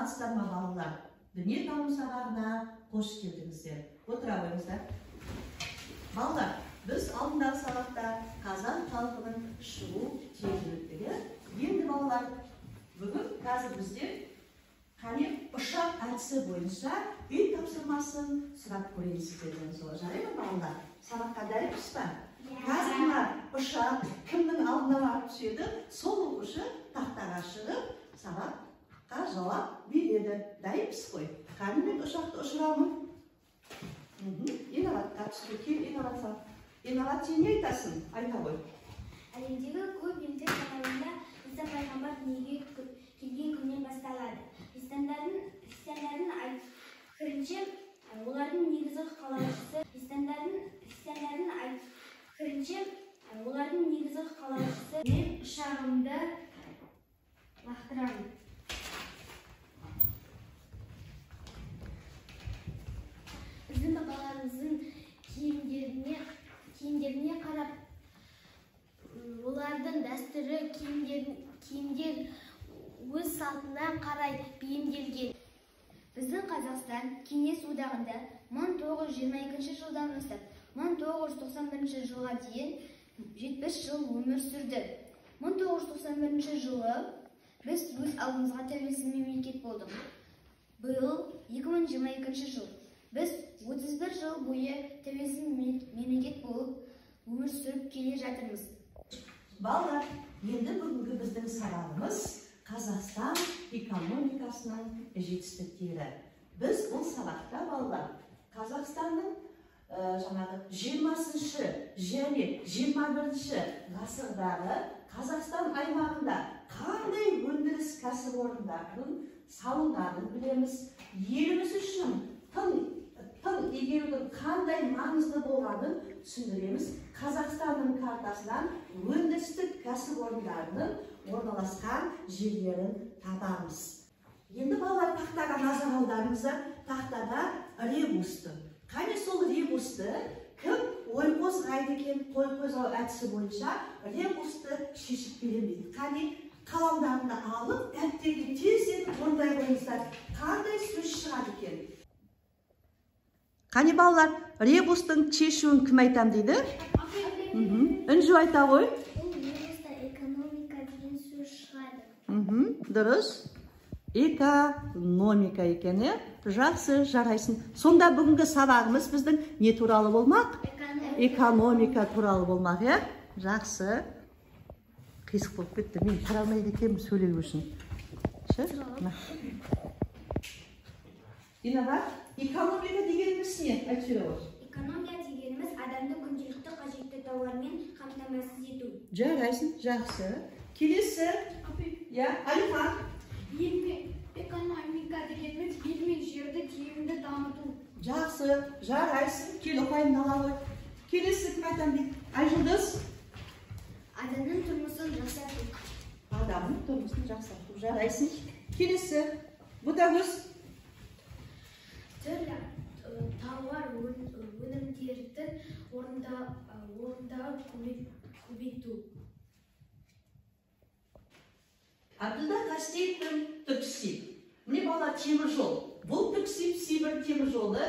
саламатсыздар ма балалар? Дүниетану сабағына қош келдіңіздер. Отыра қойыңыздар. Балалар, біз алдындағы сабақта қазақ халқының шығу тегі өттік. Енді балалар, бүгін қазір бізде қане ұшақ әдісі бойынша үй тапсырмасын сұрап көреміз сіздерден. Солай жарай ма балалар? Сабаққа дайынсыз ба? Қазір мына ұшақ кімнің алдына барып түседі, сол оқушы тақтаға шығып сабаққа жауап береді. Дайынсыз ғой? Қане мен ұшақты ұшырамын? Инабатқа түсті. Кел инабат. Инабат, сен не айтасың? Айта ғой. Әлемдегі көп елдер қатарында Иса пайғамбар дүниеге келген күннен басталады. Христиандардың пікірінше, олардың негізгі қалаушысы мен ұшағымды лақтырамын. Біздің балаларымыздың киімдеріне қарап, олардың дәстүрі киімдер өз салтына қарай бейімделген. Біздің Қазақстан Кеңес одағында 1922 жылдан бастап 1991 жылға дейін 70 жыл өмір сүрді. 1991 жылы біз өз алдымызға тәуелсіз мемлекет болдық. Биыл 2022 жыл. Біз 31 жыл бойы тәуелсіз мемлекет болып өмір сүріп келе жатырмыз. Балалар, енді бүгінгі біздің сабағымыз Қазақстан экономикасының жетістіктері. Біз бұл сабақта балалар Қазақстанның 20-шы және 21-ші ғасырдағы Қазақстан аймағында қандай өндіріс кәсіпорындарының салынғанын білеміз. Еліміз үшін тың игерудің қандай маңызды болғанын түсіндіреміз. Қазақстанның картасынан өндірістік кәсіпорындарының орналасқан жерлерін табамыз. Енді балалар тақтаға назар аударыңыздар. Тақтада ребусты. Қане сол ребусты кім ой қозғайды екен? Ой қозғау әдісі бойынша ребусты шешіп беремін дейді. Қане қаламдарында алып, дәптерге тездетіп орындай қойыңыздар. Қандай сөз шығады екен? Қане балалар, ребустың шешуін кім айтам дейді? Үнжу айта ғой. Ребуста экономика деген сөз шығады. Дұрыс. Экономика екен, жақсы, жарайсың. Сонда бүгінгі сабағымыз біздің не туралы болмақ? Экономика туралы болмақ, жақсы. Қисық болып кетті, мен тұра алмайды екенмін сөйлеу үшін. Инабат, экономика дегеніміз не? Айтсыра ғой. Экономия дегеніміз адамды күнделікті қажетті тауармен қамтамасыз ету. Жарайсың, жақсы. Келесі, Алихан. Экономика дегеніміз ел мен жерді тиімді дамыту. Жақсы, жарайсың. Кел оқайын ала ғой. Келесі кім айтам дейді? Айжұлдыз. Адамның тұрмысын жақсарту. Адамның тұрмысын жақсарту. Жарайсың. Келесі, Бұтагөз. Түрлі тауар өнімдердің орындағы көбейту. Абдулла Қастеевтің Түрксиб. Міне бала темір жол. Бұл Түрксиб Сибір темір жолы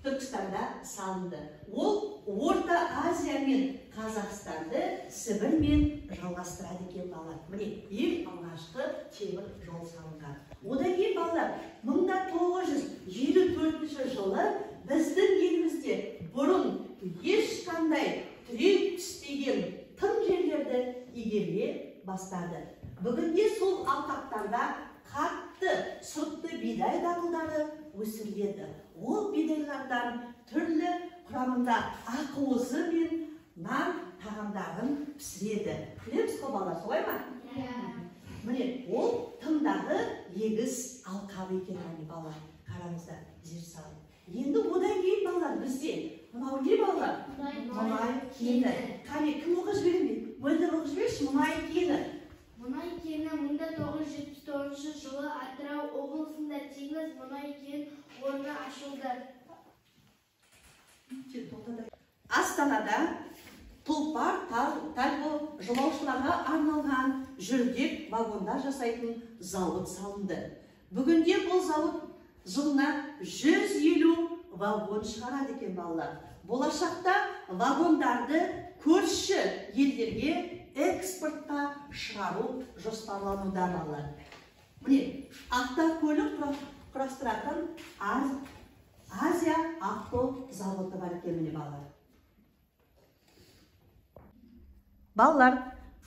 Түркістанда салынды. Ол Орта Азия мен Қазақстанды Сібірмен жалғастырады екен балалар. Міне ең алғашқы темір жол салынған. Одан кейін балалар 1954 жылы біздің елімізде бұрын ешқандай тірек түспеген тың жерлерді игере бастады. Бүгінде сол алқаптарда қатты сұрыпты бидай дақылдары өсіріледі. Ол бидайлардан түрлі құрамында ақуызы мен нан тағамдарын пісіреді. Білеміз қой балалар, солай ма? Міне, ол тыңдағы егіс алқабы екен балалар. Қараңыздар, зер салып. Енді одан кейін балалар бізде мынау не балалар? Мұнай кені. Қане, кім оқы жіберем? Мөлдір оқы жіберші, мұнай кені. Мұнай кені 1979 жылы Атырау облысында теңіз мұнай кен орны ашылды. Астанада тұлпар тальго жолаушыларға арналған жүрдек вагондар жасайтын зауыт салынды. Бүгінде бұл зауыт жылына 150 вагон шығарады екен балалар. Болашақта вагондарды көрші елдерге экспортқа шығару жоспарлануда балалар. Міне, автокөлік құрастыратын Азия авто заводы бар екен міне балалар. Балалар,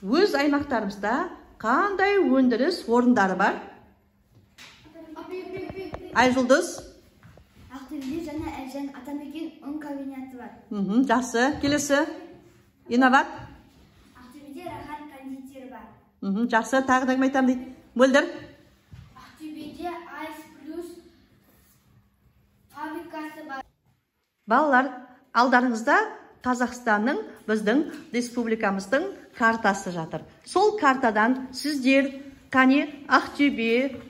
өз аймақтарымызда қандай өндіріс орындары бар? Айжұлдыз? Ақтөбеде жаңа Әлжан Атамекен ұн комбинаты бар. Жақсы. Келесі? Инноват? Ақтөбеде Рахат кондитері бар. Жақсы. Тағы да айтамын дейді. Мөлдір? Ақтөбеде Айс Плюс фабрикасы бар. Балалар, алдарыңызда Қазақстанның, біздің республикамыздың картасы жатыр. Сол картадан сіздер қане Ақтөбе,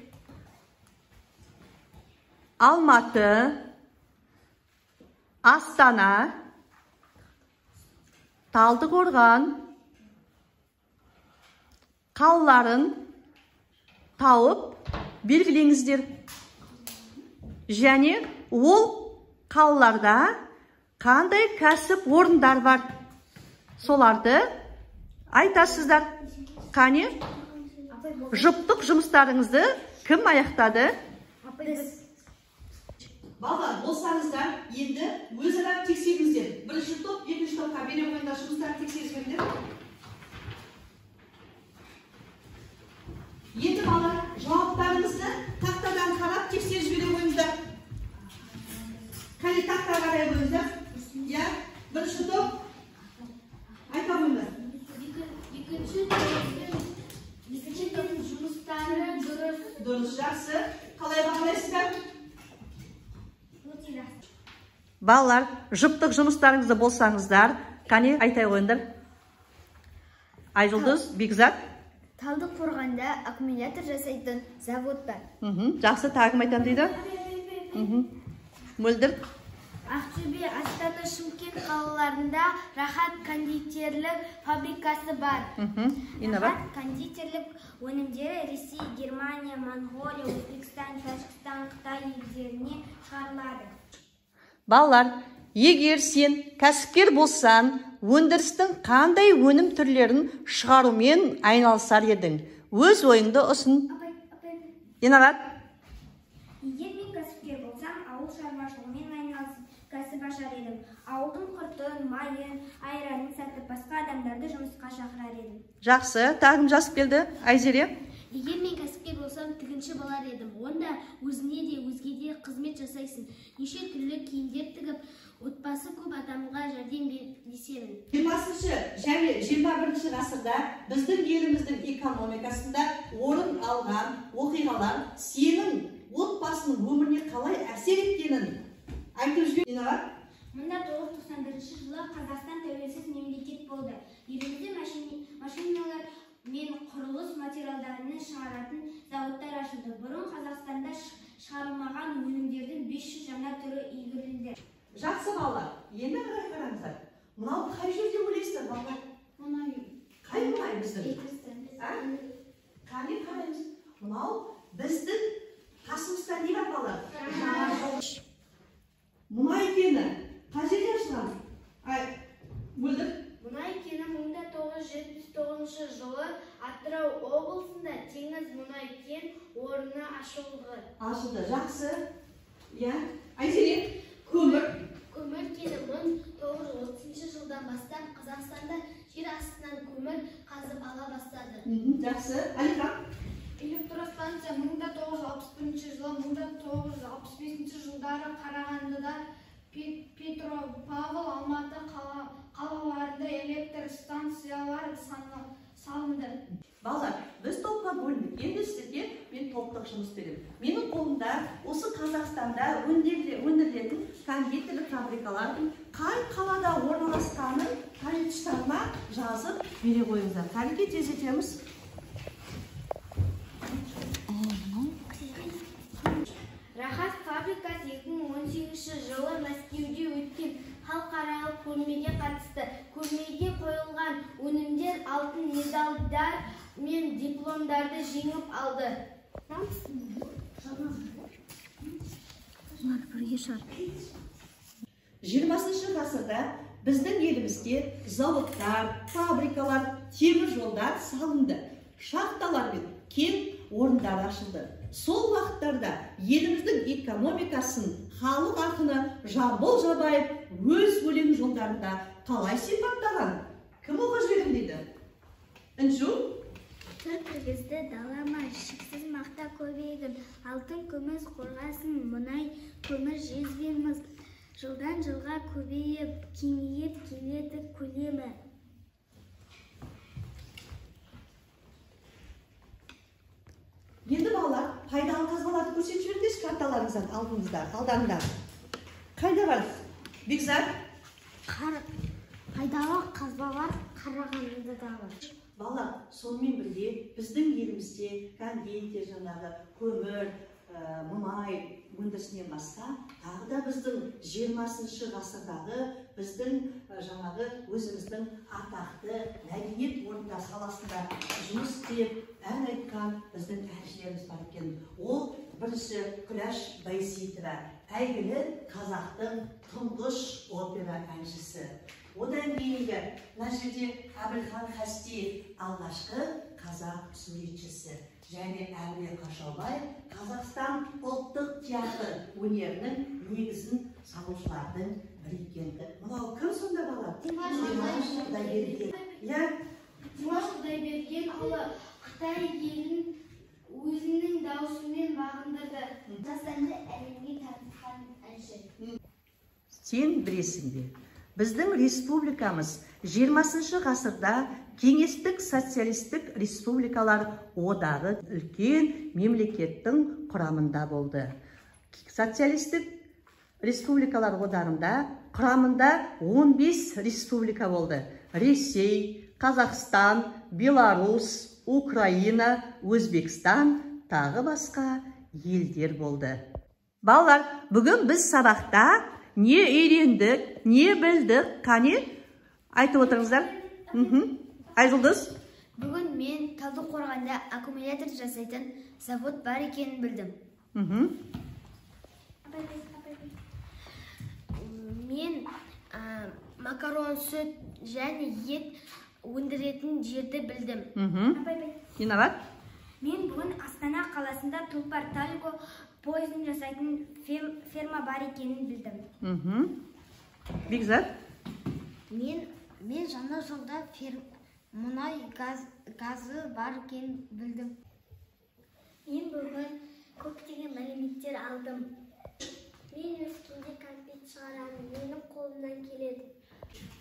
Алматы, Астана, Талдықорған қалаларын тауып белгілеңіздер. Және ол қалаларда қандай кәсіп орындар бар? Соларды айтасыздар. Қане? Жұптық жұмыстарыңызды кім аяқтады? Балалар, болсаңыздар, енді өзара тексеріңіздер. Бірінші топ, екінші топқа бере қойыңдар, жұмыстарын тексеріңіздер. Енді балалар, жауаптарыңызды тақтадан қарап тексеріп бере қойыңыздар. Қане тақтаға қарай қойыңыздар. Я, бірінші топ, айта қойыңдар. Екінші топ жұмыстары дұрыс. Дұрыс, жақсы. Қалай бағалайсыздар? Балалар, жұптық жұмыстарыңызды болсаңыздар, қане айтай қойыңдар. Айжұлдыз, Бекзат? Талдықорғанда аккумулятор жасайтын завод бар. Жақсы, тағым айтам дейді. Мөлдір? Ақтөбе, Астана, Шымкент қалаларында Рахат кондитерлік фабрикасы бар. Рахат кондитерлік өнімдері Ресей, Германия, Монғолия, Өзбекстан, Тәжікстан, Қытай елдеріне шығарылады. Балалар, егер сен кәсіпкер болсаң, өндірістің қандай өнім түрлерін шығарумен айналысар едің? Өз ойыңды ұсын. Инноват? Егер мен кәсіпкер болсам, ауыл шаруашылығымен айналысып, кәсіп ашар едім. Ауылдың құртын, майын, айранын сатып, басқа адамдарды жұмысқа шақырар едім. Жақсы, тағым жазып келді. Айзере? Егер мен кәсіпкер болсам, тігінші болар едім. Онда өзіне де, өзге де қызмет жасайсың. Неше түрлі киімдер тігіп, отбасы көп адамға жәрдем бересің. 20-шы және 21-ші ғасырда біздің еліміздің экономикасында орын алған оқиғалар сенің отбасының өміріне қалай әсер еткенін айтып жібер. Инноват? 1991 жылы Қазақстан тәуелсіз мемлекет болды. Елімізде машиналар мен құрылыс материалдарын шығаратын зауыттар ашылды. Бұрын Қазақстанда шығарылмаған өнімдердің 500 жаңа түрі игерілді. Жақсы балалар, енді қараңыздар. Мынау қай жерде ойлайсыздар балалар? Қай мұнай біздің? Қане қараймыз. Мынау біздің қасымызда не бар балалар? Мұнай кені қай жерде ашылған? Мөлдір? Мұнай кені 1979 жылы Атырау облысында теңіз мұнай кен орны ашылды. Жақсы. Айзере, көмір. Көмір кені 1930 жылдан бастап Қазақстанда жер астынан көмір қазып ала бастады. Жақсы. Алихан? Электростанция 1961 жылы, 1965 жылдары Қарағандыда, Петропавл, Алматы қалаларында электр станциялар салынды. Балалар, біз топқа бөліндік. Енді сіздерге мен топтық жұмыс беремін. Менің қолымда осы Қазақстанда өндірілетін кондитерлік фабрикалардың қай қалада орналасқанын тарихшыларына жазып бере қойыңыздар. Тарихи тездетеміз. Рахат фабрикасы 2018 жылы Мәскеуде өткен халықаралық көрмеге қатысты. Көрмеге қойылған өнімдер алтын медальдар мен дипломдарды жеңіп алды. 20 ғасырда біздің елімізде заводтар, фабрикалар, темір жолдар салынды, шахталар мен кен орындары ашылды. Сол вақыттарда еліміздің экономикасын халық ақыны Жамбыл Жабаев өз өлең жолдарында қалай сипаттаған? Кім оқып жіберем дейді? Інжу? Төрт кіргізді далама, шексіз мақта көбегін, алтын күміс қорғасын, мұнай көмір жезбеміз, жылдан жылға көбейіп, кеңейіп келеді көлемі. Енді балалар, пайдалы қазбаларды көрсетіп жіберіңіз карталарыңыздан алдарында. Қайда бар? Бекзат? Пайдалы қазбалар Қарағандыда да бар. Балалар, сонымен бірге біздің елімізде кондитер, жаңағы көмір, мұнай өндірісінен басқа, тағы да біздің 20 ғасырдағы біздің жаңағы өзіміздің атақты мәдениет орында саласында жұмыс істеп, ән айтқан біздің әншілеріміз бар екен. Ол бірінші Күләш Байсейітова, әйгілі қазақтың тұңғыш опера әншісі. Одан кейінгі мына жерде Әбілхан Хастиев, алғашқы қазақ суретшісі. Және Әлібек Қашаубай, Қазақстан ұлттық театр өнерінің негізін салушылардың бірі екен. Мынау кім сонда бала? Димаш Құдайберген. Димаш Құдайберген ұлы Қытай елін өзінің даусымен бағындырды. Қазақстанды әлемге танытқан әнші. Сен білесің бе? Біздің республикамыз 20 ғасырда кеңестік социалистік республикалар одағы үлкен мемлекеттің құрамында болды. Социалистік республикалар одағында құрамында 15 республика болды. Ресей, Қазақстан, Беларусь, Украина, Өзбекстан, тағы басқа елдер болды. Балалар, бүгін біз сабақта не үйрендік, не білдік, қане? Айтып отырыңыздар. Айжұлдыз? Бүгін мен Талдықорғанда аккумулятор жасайтын завод бар екенін білдім. Мен макарон, сүт және ет өндіретін жерді білдім. Инабат? Мен бүгін Астана қаласында Тұлпар Тальго поездын жасайтын ферма бар екенін білдім. Бекзат? Мен жаңа жылда мұнай газы бар екенін білдім. Мен бүгін көптеген мәліметтер алдым. Мен өскенде конфет шығарамын, менің қолымнан келеді.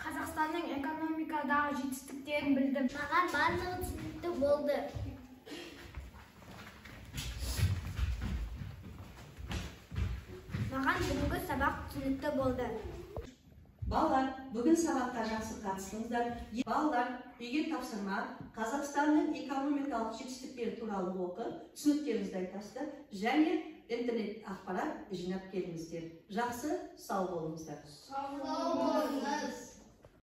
Қазақстанның экономикадағы жетістіктерін білдім. Маған барлығы түсінікті болды. Маған бүгінгі сабақ түсінікті болды. Балалар, бүгін сабаққа жақсы қатыстыңыздар. Балалар, үйге тапсырма, Қазақстанның экономикалық жетістіктері туралы оқып, түсініктеріңізді айтасыздар және интернет ақпарат жинап келіңіздер. Жақсы, сау болыңыздар. Сау болыңыз.